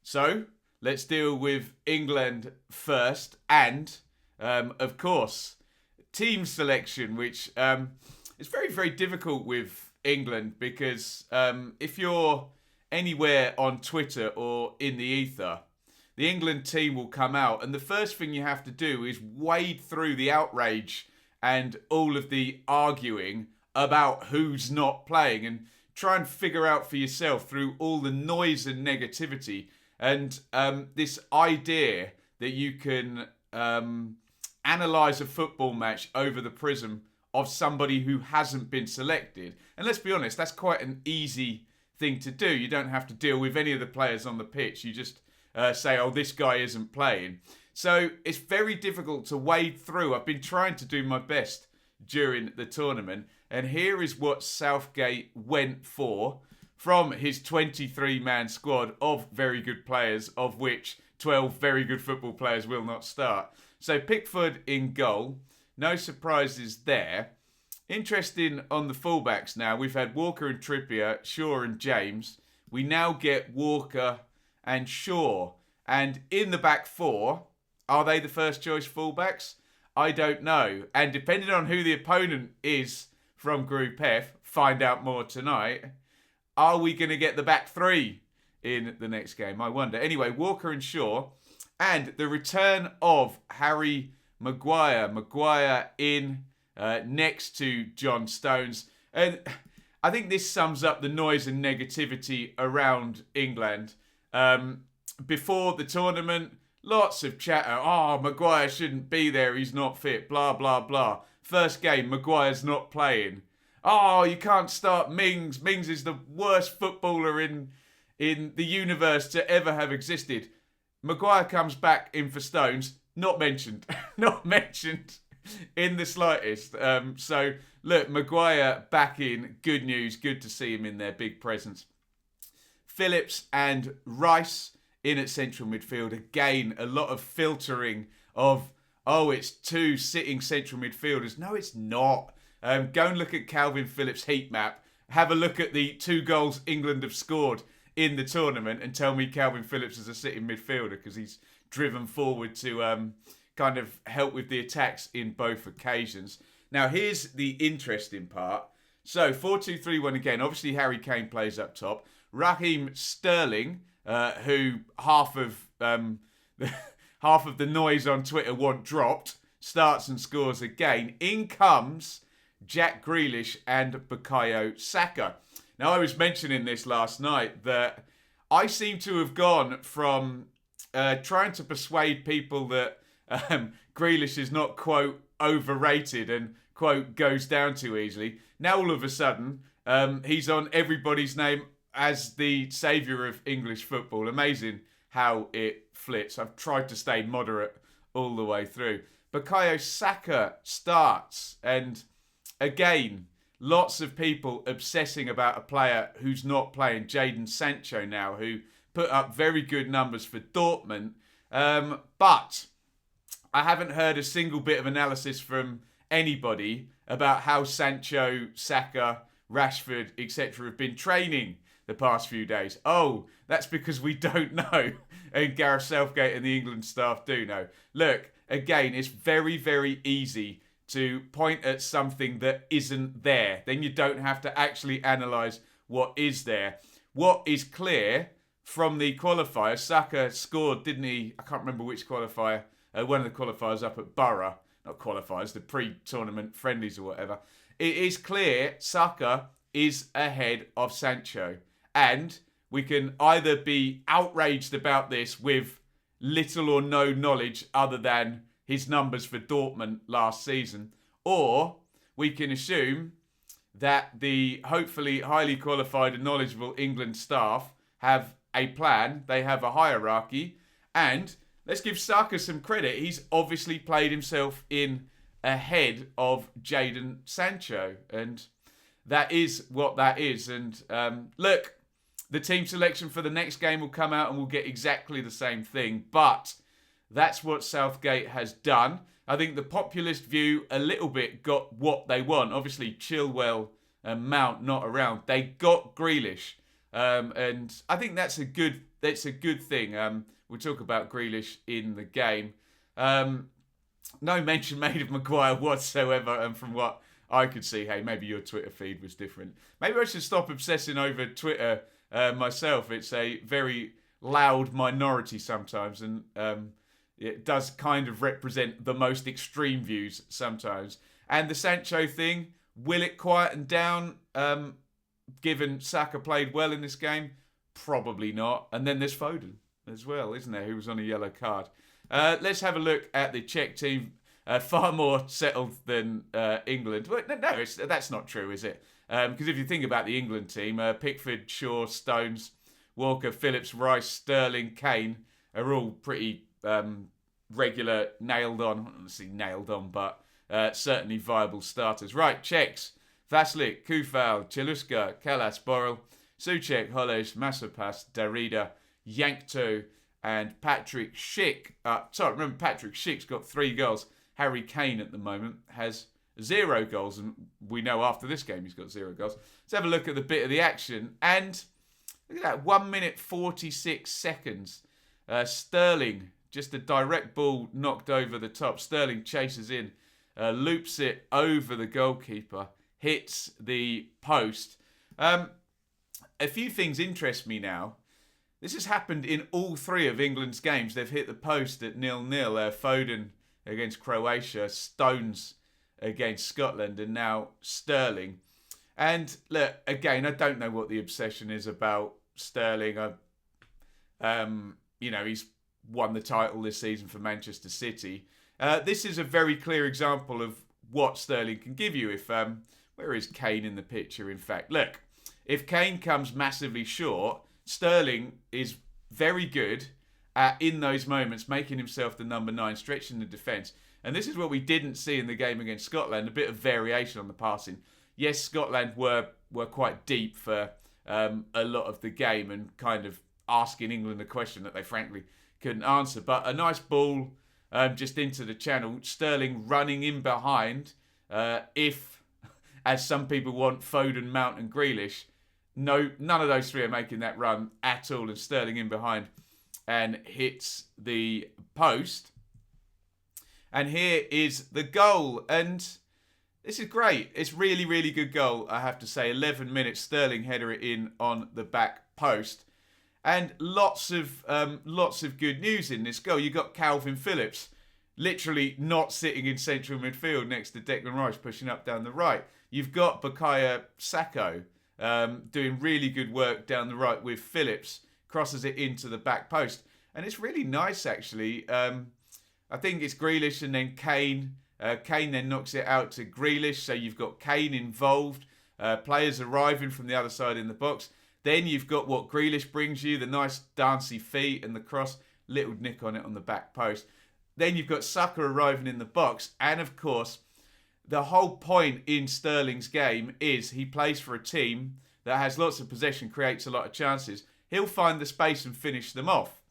So let's deal with England first, and of course, team selection, which is very, very difficult with England because if you're anywhere on Twitter or in the ether, the England team will come out, and the first thing you have to do is wade through the outrage and all of the arguing about who's not playing and try and figure out for yourself through all the noise and negativity and this idea that you can analyse a football match over the prism of somebody who hasn't been selected. And let's be honest, that's quite an easy thing to do. You don't have to deal with any of the players on the pitch. You just say, oh, this guy isn't playing. So it's very difficult to wade through. I've been trying to do my best during the tournament. And here is what Southgate went for from his 23-man squad of very good players, of which 12 very good football players will not start. So Pickford in goal. No surprises there. Interesting on the fullbacks now. We've had Walker and Trippier, Shaw and James. We now get Walker and Shaw. And in the back four, are they the first choice fullbacks? I don't know. And depending on who the opponent is from Group F, find out more tonight. Are we going to get the back three in the next game? I wonder. Anyway, Walker and Shaw. And the return of Harry Maguire. Maguire in next to John Stones. And I think this sums up the noise and negativity around England. Before the tournament, lots of chatter. Oh, Maguire shouldn't be there. He's not fit. Blah, blah, blah. First game, Maguire's not playing. Oh, you can't start Mings. Mings is the worst footballer in the universe to ever have existed. Maguire comes back in for Stones. Not mentioned. Not mentioned in the slightest. So, look, Maguire back in. Good news. Good to see him in there. Big presence. Phillips and Rice in at central midfield. Again, a lot of filtering of, oh, it's two sitting central midfielders. No, it's not. Go and look at Calvin Phillips' heat map. Have a look at the 2 goals England have scored in the tournament and tell me Calvin Phillips is a sitting midfielder because he's driven forward to kind of help with the attacks in both occasions. Now, here's the interesting part. So, 4-2-3-1 again. Obviously, Harry Kane plays up top. Raheem Sterling, who half of the noise on Twitter want dropped, starts and scores again. In comes Jack Grealish and Bukayo Saka. Now, I was mentioning this last night that I seem to have gone from trying to persuade people that Grealish is not, quote, overrated and, quote, goes down too easily. Now, all of a sudden, he's on everybody's name as the saviour of English football. Amazing how it flips. I've tried to stay moderate all the way through. Bukayo Saka starts, and again, lots of people obsessing about a player who's not playing, Jadon Sancho now, who put up very good numbers for Dortmund. But I haven't heard a single bit of analysis from anybody about how Sancho, Saka, Rashford, etc. have been training the past few days. Oh, that's because we don't know. And Gareth Southgate and the England staff do know. Look, again, it's very, very easy to point at something that isn't there. Then you don't have to actually analyse what is there. What is clear from the qualifiers, Saka scored, didn't he? I can't remember which qualifier. One of the qualifiers up at Borough. Not qualifiers, the pre-tournament friendlies or whatever. It is clear Saka is ahead of Sancho. And we can either be outraged about this with little or no knowledge other than his numbers for Dortmund last season, or we can assume that the hopefully highly qualified and knowledgeable England staff have a plan, they have a hierarchy, and let's give Saka some credit. He's obviously played himself in ahead of Jadon Sancho, and that is what that is. And look, the team selection for the next game will come out and we'll get exactly the same thing, but that's what Southgate has done. I think the populist view a little bit got what they want. Obviously, Chilwell and Mount not around. They got Grealish. And I think that's a good that's a good thing. We'll talk about Grealish in the game. No mention made of Maguire whatsoever, and from what I could see, hey, maybe your Twitter feed was different. Maybe I should stop obsessing over Twitter myself. It's a very loud minority sometimes, and it does kind of represent the most extreme views sometimes. And the Sancho thing, will it quieten down, given Saka played well in this game? Probably not. And then there's Foden as well, isn't there, who was on a yellow card. Let's have a look at the Czech team. Far more settled than England. Well, no, that's not true, is it? Because if you think about the England team, Pickford, Shaw, Stones, Walker, Phillips, Rice, Sterling, Kane are all pretty regular, nailed on. Honestly, nailed on, but certainly viable starters. Right, Czechs. Vaslik, Kufal, Cheluska, Kalas, Borrell, Souček, Holeš, Masopas, Darida, Yankto, and Patrick Schick. Remember, Patrick Schick's got 3 goals. Harry Kane at the moment has 0 goals, and we know after this game he's got 0 goals. Let's have a look at the bit of the action. And look at that, 1 minute 46 seconds. Sterling, just a direct ball knocked over the top. Sterling chases in, loops it over the goalkeeper, hits the post. A few things interest me now. This has happened in all 3 of England's games. They've hit the post at 0-0. Foden against Croatia, Stones against Scotland, and now Sterling. And look, again, I don't know what the obsession is about Sterling. He's won the title this season for Manchester City. This is a very clear example of what Sterling can give you. Where is Kane in the picture, in fact? Look, if Kane comes massively short, Sterling is very good at, in those moments, making himself the number 9, stretching the defence. And this is what we didn't see in the game against Scotland, a bit of variation on the passing. Yes, Scotland were quite deep for a lot of the game and kind of asking England a question that they frankly couldn't answer. But a nice ball just into the channel. Sterling running in behind. If, as some people want, Foden, Mount and Grealish, no, none of those 3 are making that run at all. And Sterling in behind and hits the post. And here is the goal. And this is great. It's really, really good goal, I have to say. 11 minutes, Sterling header it in on the back post. And lots of good news in this goal. You got Calvin Phillips literally not sitting in central midfield next to Declan Rice, pushing up down the right. You've got Bukayo Saka doing really good work down the right with Phillips, crosses it into the back post. And it's really nice, actually. I think it's Grealish and then Kane. Kane then knocks it out to Grealish, so you've got Kane involved. Players arriving from the other side in the box. Then you've got what Grealish brings you, the nice dancey feet and the cross, little nick on it on the back post. Then you've got Saka arriving in the box. And of course, the whole point in Sterling's game is he plays for a team that has lots of possession, creates a lot of chances. He'll find the space and finish them off.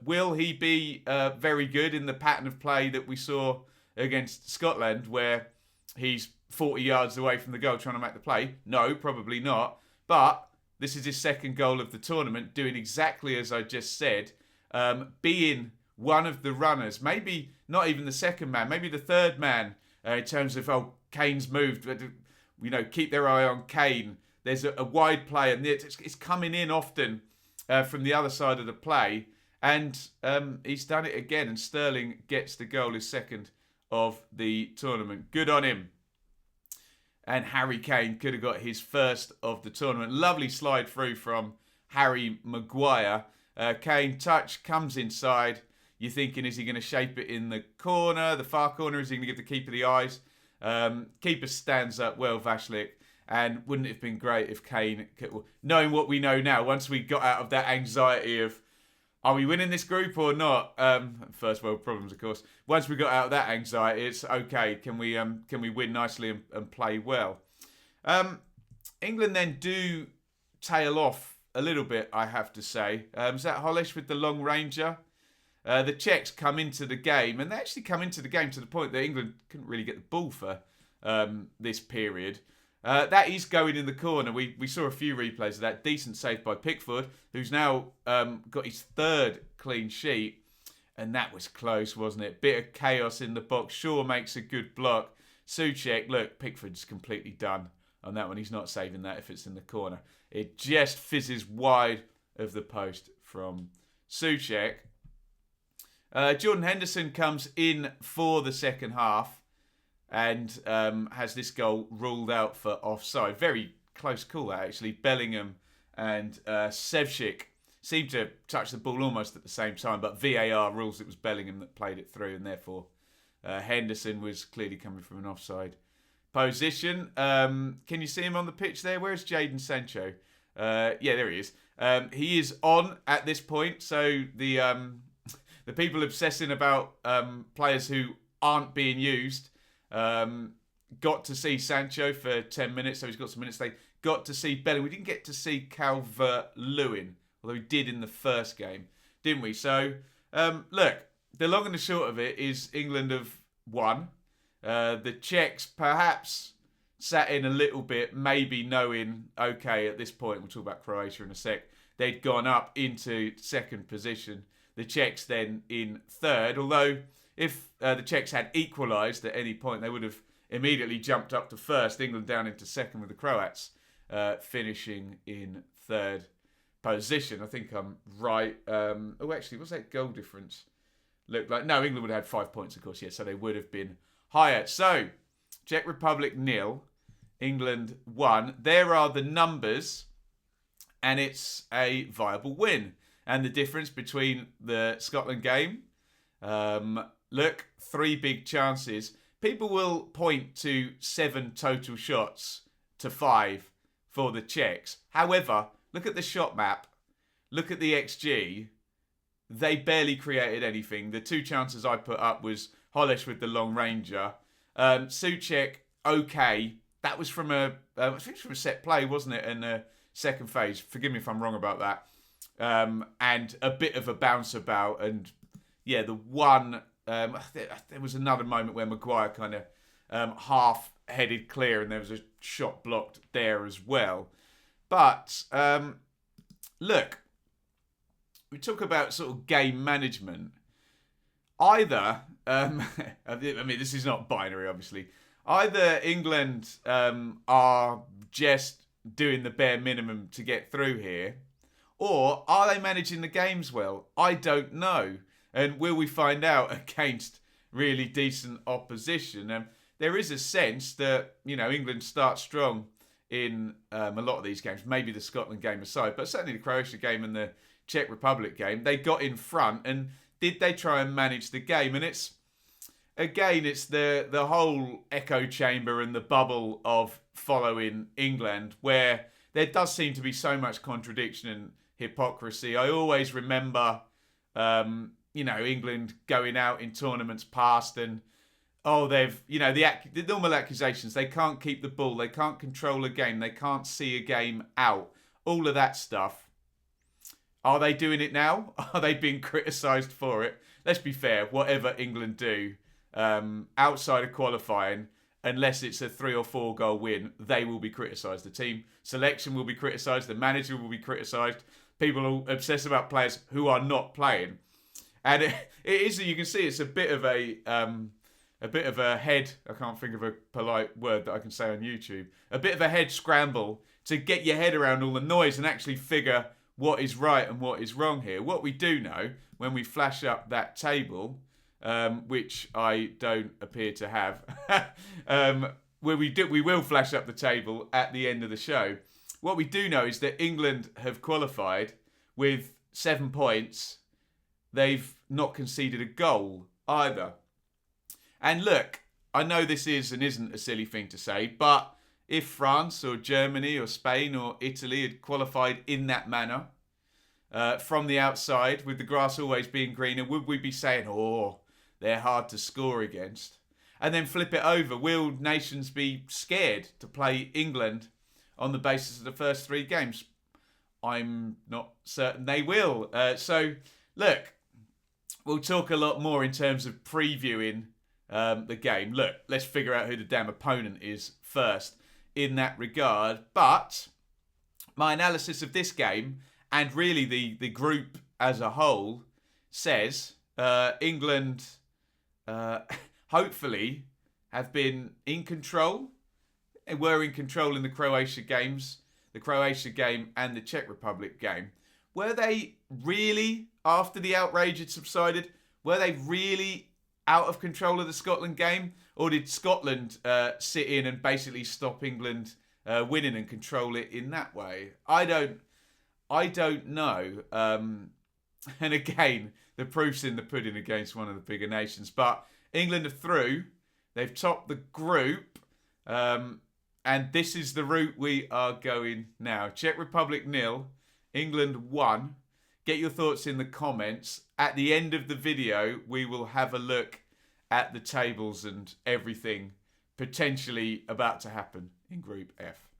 Will he be very good in the pattern of play that we saw against Scotland, where he's 40 yards away from the goal trying to make the play? No, probably not. But this is his 2nd goal of the tournament, doing exactly as I just said, being one of the runners, maybe not even the 2nd man, maybe the 3rd man in terms of, Kane's moved, but, keep their eye on Kane. There's a wide play, and it's coming in often from the other side of the play, and he's done it again, and Sterling gets the goal, his 2nd of the tournament. Good on him. And Harry Kane could have got his 1st of the tournament. Lovely slide through from Harry Maguire. Kane touch, comes inside. You're thinking, is he going to shape it in the corner, the far corner? Is he going to give the keeper the eyes? Keeper stands up well, Vaslik. And wouldn't it have been great if Kane, knowing what we know now, once we got out of that anxiety of, are we winning this group or not? First world problems, of course. Once we got out of that anxiety, it's okay. Can we win nicely and play well? England then do tail off a little bit, I have to say. Is that Holeš with the long ranger? The Czechs come into the game, and they actually come into the game to the point that England couldn't really get the ball for this period. That is going in the corner. We saw a few replays of that. Decent save by Pickford, who's now got his 3rd clean sheet. And that was close, wasn't it? Bit of chaos in the box. Shaw makes a good block. CZECH, look, Pickford's completely done on that one. He's not saving that if it's in the corner. It just fizzes wide of the post from CZECH. Jordan Henderson comes in for the second half and has this goal ruled out for offside. Very close call, that, actually. Bellingham and CZECH seemed to touch the ball almost at the same time, but VAR rules it was Bellingham that played it through, and therefore Henderson was clearly coming from an offside position. Can you see him on the pitch there? Where's Jadon Sancho? Yeah, there he is. He is on at this point, so the people obsessing about players who aren't being used got to see Sancho for 10 minutes, so he's got some minutes. They got to see Bellingham. We didn't get to see Calvert-Lewin, although we did in the first game, didn't we? So, look, the long and the short of it is England have won. The Czechs perhaps sat in a little bit, maybe knowing, okay, at this point, we'll talk about Croatia in a sec, they'd gone up into second position. The Czechs then in third, although if the Czechs had equalised at any point, they would have immediately jumped up to first. England down into second with the Croats finishing in third position. I think I'm right. Actually, what's that goal difference look like? No, England would have had 5 points, of course, yeah, so they would have been higher. So, Czech Republic 0, England 1. There are the numbers, and it's a viable win. And the difference between the Scotland game, look, 3 big chances. People will point to 7 total shots to 5 for the Czechs. However, look at the shot map. Look at the XG. They barely created anything. The 2 chances I put up was Hollish with the long ranger. CZECH, okay. That was from I think it was from a set play, wasn't it? In the second phase. Forgive me if I'm wrong about that. And a bit of a bounce about. And yeah, the one... there was another moment where Maguire kind of half-headed clear and there was a shot blocked there as well. But, look, we talk about sort of game management. Either, I mean, this is not binary, obviously. Either England are just doing the bare minimum to get through here, or are they managing the games well? I don't know. And will we find out against really decent opposition? There is a sense that, you know, England start strong in a lot of these games, maybe the Scotland game aside, but certainly the Croatia game and the Czech Republic game, they got in front and did they try and manage the game? And it's, again, it's the whole echo chamber and the bubble of following England where there does seem to be so much contradiction and hypocrisy. I always remember... you know, England going out in tournaments past and, they've, you know, the normal accusations, they can't keep the ball, they can't control a game, they can't see a game out, all of that stuff. Are they doing it now? Are they being criticised for it? Let's be fair, whatever England do, outside of qualifying, unless it's a 3 or 4 goal win, they will be criticised. The team selection will be criticised, the manager will be criticised, people will obsess about players who are not playing. And it is, you can see, it's a bit of a head. I can't think of a polite word that I can say on YouTube. A bit of a head scramble to get your head around all the noise and actually figure what is right and what is wrong here. What we do know when we flash up that table, which I don't appear to have, where we will flash up the table at the end of the show. What we do know is that England have qualified with 7 points. They've not conceded a goal either. And look, I know this is and isn't a silly thing to say, but if France or Germany or Spain or Italy had qualified in that manner, from the outside, with the grass always being greener, would we be saying, they're hard to score against? And then flip it over, will nations be scared to play England on the basis of the first 3 games? I'm not certain they will. So, look, we'll talk a lot more in terms of previewing the game. Look, let's figure out who the damn opponent is first. in that regard. But my analysis of this game, and really the group as a whole, says England hopefully have been in control. They were in control in the Croatia games, the Croatia game and the Czech Republic game. Were they really, after the outrage had subsided, were they really out of control of the Scotland game? Or did Scotland sit in and basically stop England winning and control it in that way? I don't know. And again, the proof's in the pudding against one of the bigger nations. But England are through. They've topped the group. And this is the route we are going now. Czech Republic 0, England 1. Get your thoughts in the comments. At the end of the video, we will have a look at the tables and everything potentially about to happen in Group F.